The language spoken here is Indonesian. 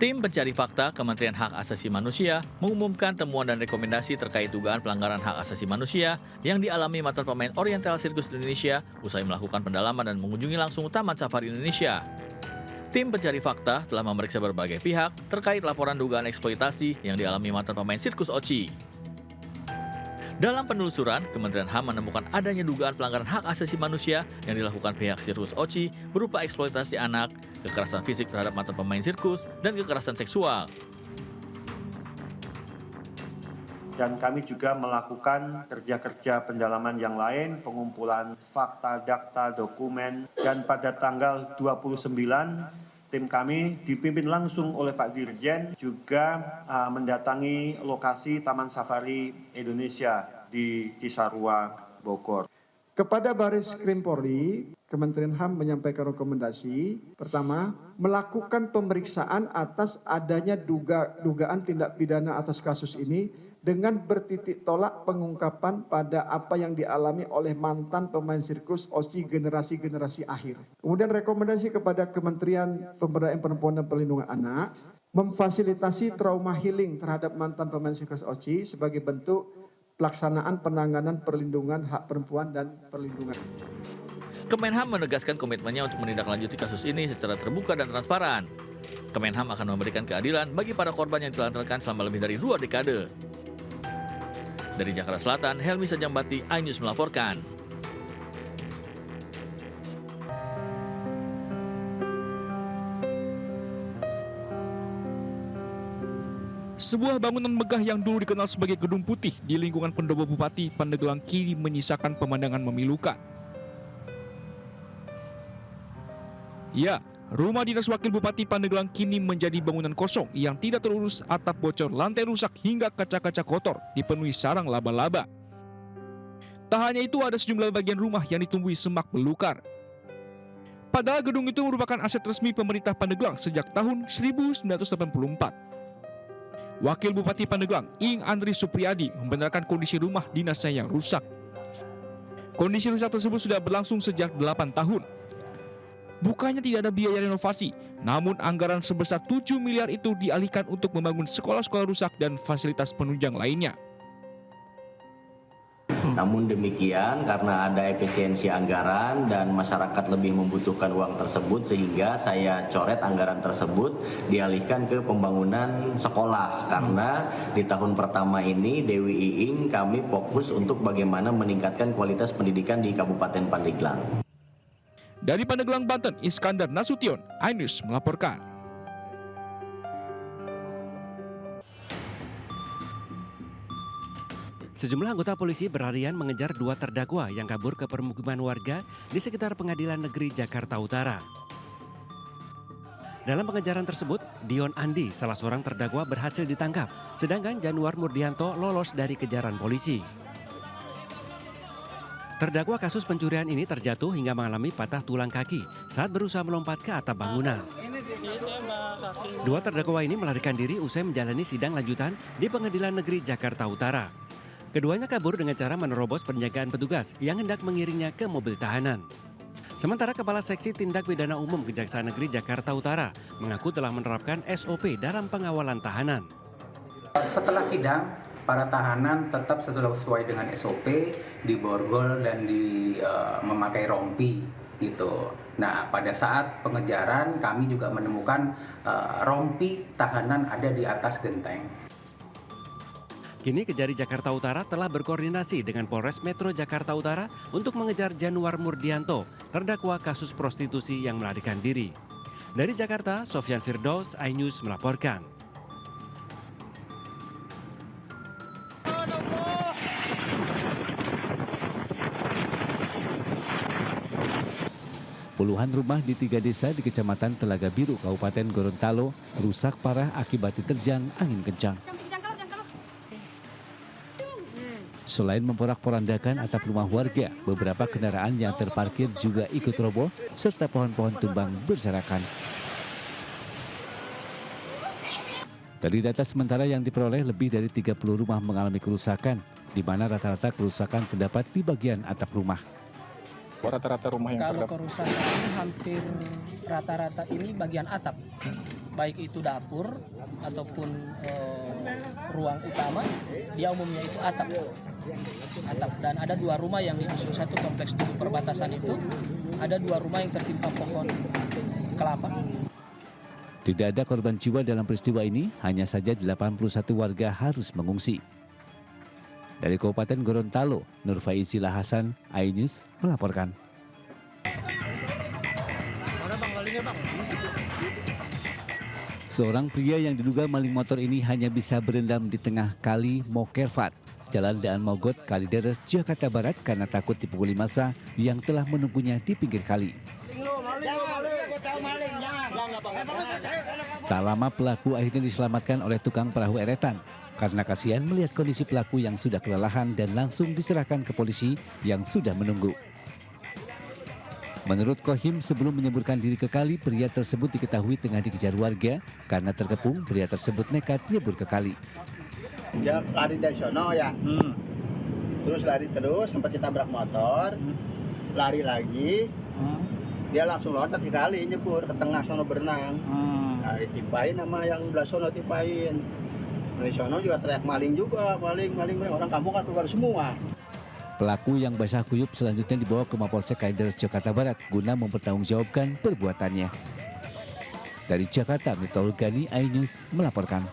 Tim pencari fakta Kementerian Hak Asasi Manusia mengumumkan temuan dan rekomendasi terkait dugaan pelanggaran hak asasi manusia yang dialami mantan pemain Oriental Sirkus Indonesia usai melakukan pendalaman dan mengunjungi langsung Taman Safari Indonesia. Tim pencari fakta telah memeriksa berbagai pihak terkait laporan dugaan eksploitasi yang dialami mantan pemain Sirkus Oci. Dalam penelusuran, Kementerian HAM menemukan adanya dugaan pelanggaran hak asasi manusia yang dilakukan pihak Sirkus Oci berupa eksploitasi anak, kekerasan fisik terhadap mantan pemain sirkus, dan kekerasan seksual. Dan kami juga melakukan kerja-kerja pendalaman yang lain, pengumpulan fakta, data, dokumen, dan pada tanggal 29 tim kami dipimpin langsung oleh Pak Dirjen juga mendatangi lokasi Taman Safari Indonesia di Cisarua, Bogor. Kepada Baris Krim Polri, Kementerian HAM menyampaikan rekomendasi, pertama, melakukan pemeriksaan atas adanya dugaan tindak pidana atas kasus ini dengan bertitik tolak pengungkapan pada apa yang dialami oleh mantan pemain sirkus Oci generasi-generasi akhir. Kemudian rekomendasi kepada Kementerian Pemberdayaan Perempuan dan Perlindungan Anak, memfasilitasi trauma healing terhadap mantan pemain sirkus Oci sebagai bentuk pelaksanaan penanganan perlindungan hak perempuan dan perlindungan. Kemenham menegaskan komitmennya untuk menindaklanjuti kasus ini secara terbuka dan transparan. Kemenham akan memberikan keadilan bagi para korban yang ditelantarkan selama lebih dari 2 dekade. Dari Jakarta Selatan, Helmi Sajambati, iNews melaporkan. Sebuah bangunan megah yang dulu dikenal sebagai Gedung Putih di lingkungan pendopo Bupati Pandeglang kini menyisakan pemandangan memilukan. Ya, rumah dinas Wakil Bupati Pandeglang kini menjadi bangunan kosong yang tidak terurus, atap bocor, lantai rusak hingga kaca-kaca kotor dipenuhi sarang laba-laba. Tak hanya itu, ada sejumlah bagian rumah yang ditumbuhi semak belukar. Padahal gedung itu merupakan aset resmi pemerintah Pandeglang sejak tahun 1984. Wakil Bupati Pandeglang, Ing Andri Supriyadi, membenarkan kondisi rumah dinasnya yang rusak. Kondisi rusak tersebut sudah berlangsung sejak 8 tahun. Bukannya tidak ada biaya renovasi, namun anggaran sebesar 7 miliar itu dialihkan untuk membangun sekolah-sekolah rusak dan fasilitas penunjang lainnya. Namun demikian, karena ada efisiensi anggaran dan masyarakat lebih membutuhkan uang tersebut, sehingga saya coret anggaran tersebut dialihkan ke pembangunan sekolah. Karena di tahun pertama ini Dewi Iing kami fokus untuk bagaimana meningkatkan kualitas pendidikan di Kabupaten Pandeglang. Dari Pandeglang, Banten, Iskandar Nasution, iNews melaporkan. Sejumlah anggota polisi berlarian mengejar 2 terdakwa yang kabur ke permukiman warga di sekitar Pengadilan Negeri Jakarta Utara. Dalam pengejaran tersebut, Dion Andi, salah seorang terdakwa, berhasil ditangkap, sedangkan Januar Murdianto lolos dari kejaran polisi. Terdakwa kasus pencurian ini terjatuh hingga mengalami patah tulang kaki saat berusaha melompat ke atap bangunan. 2 terdakwa ini melarikan diri usai menjalani sidang lanjutan di Pengadilan Negeri Jakarta Utara. Keduanya kabur dengan cara menerobos penjagaan petugas yang hendak mengiringnya ke mobil tahanan. Sementara Kepala Seksi Tindak Pidana Umum Kejaksaan Negeri Jakarta Utara mengaku telah menerapkan SOP dalam pengawalan tahanan. Setelah sidang, para tahanan tetap sesuai dengan SOP, diborgol dan memakai rompi gitu. Nah, pada saat pengejaran kami juga menemukan rompi tahanan ada di atas genteng. Kini Kejari Jakarta Utara telah berkoordinasi dengan Polres Metro Jakarta Utara untuk mengejar Januar Murdianto, terdakwa kasus prostitusi yang melarikan diri. Dari Jakarta, Sofyan Firdaus, iNews melaporkan. Puluhan rumah di 3 desa di Kecamatan Telaga Biru, Kabupaten Gorontalo rusak parah akibat diterjang angin kencang. Selain memporak-porandakan atap rumah warga, beberapa kendaraan yang terparkir juga ikut roboh serta pohon-pohon tumbang berserakan. Dari data sementara yang diperoleh, lebih dari 30 rumah mengalami kerusakan, di mana rata-rata kerusakan terdapat di bagian atap rumah. Rata-rata rumah yang kalau kerusakan hampir rata-rata ini bagian atap. baik itu dapur ataupun ruang utama, dia umumnya itu atap. Dan ada 2 rumah yang digusur, satu kompleks tubuh perbatasan itu, ada 2 rumah yang tertimpa pohon kelapa. Tidak ada korban jiwa dalam peristiwa ini, hanya saja 81 warga harus mengungsi. Dari Kabupaten Gorontalo, Nur Faizila Hasan, iNews melaporkan. Seorang pria yang diduga maling motor ini hanya bisa berendam di tengah kali Mokervat, Jalan Daan Mogot, Kalideres, Jakarta Barat karena takut dipukuli massa yang telah menunggunya di pinggir kali. Tak lama pelaku akhirnya diselamatkan oleh tukang perahu eretan. Karena kasihan melihat kondisi pelaku yang sudah kelelahan dan langsung diserahkan ke polisi yang sudah menunggu. Menurut Kohim, sebelum menyeburkan diri ke kali, pria tersebut diketahui tengah dikejar warga. Karena terkepung, pria tersebut nekat nyebur ke kali. Dia lari dari sono ya, terus lari terus, sempat ditabrak motor, lari lagi, dia langsung loncat di kali, nyebur ke tengah sono berenang. Nah, ditimpain sama yang belah sono, timpain. Dari sono juga teriak maling juga, maling, orang kampung kan keluar semua. Pelaku yang basah kuyup selanjutnya dibawa ke Mapolsek Kalideres, Jakarta Barat guna mempertanggungjawabkan perbuatannya. Dari Jakarta, Miftahul Gani, iNews melaporkan.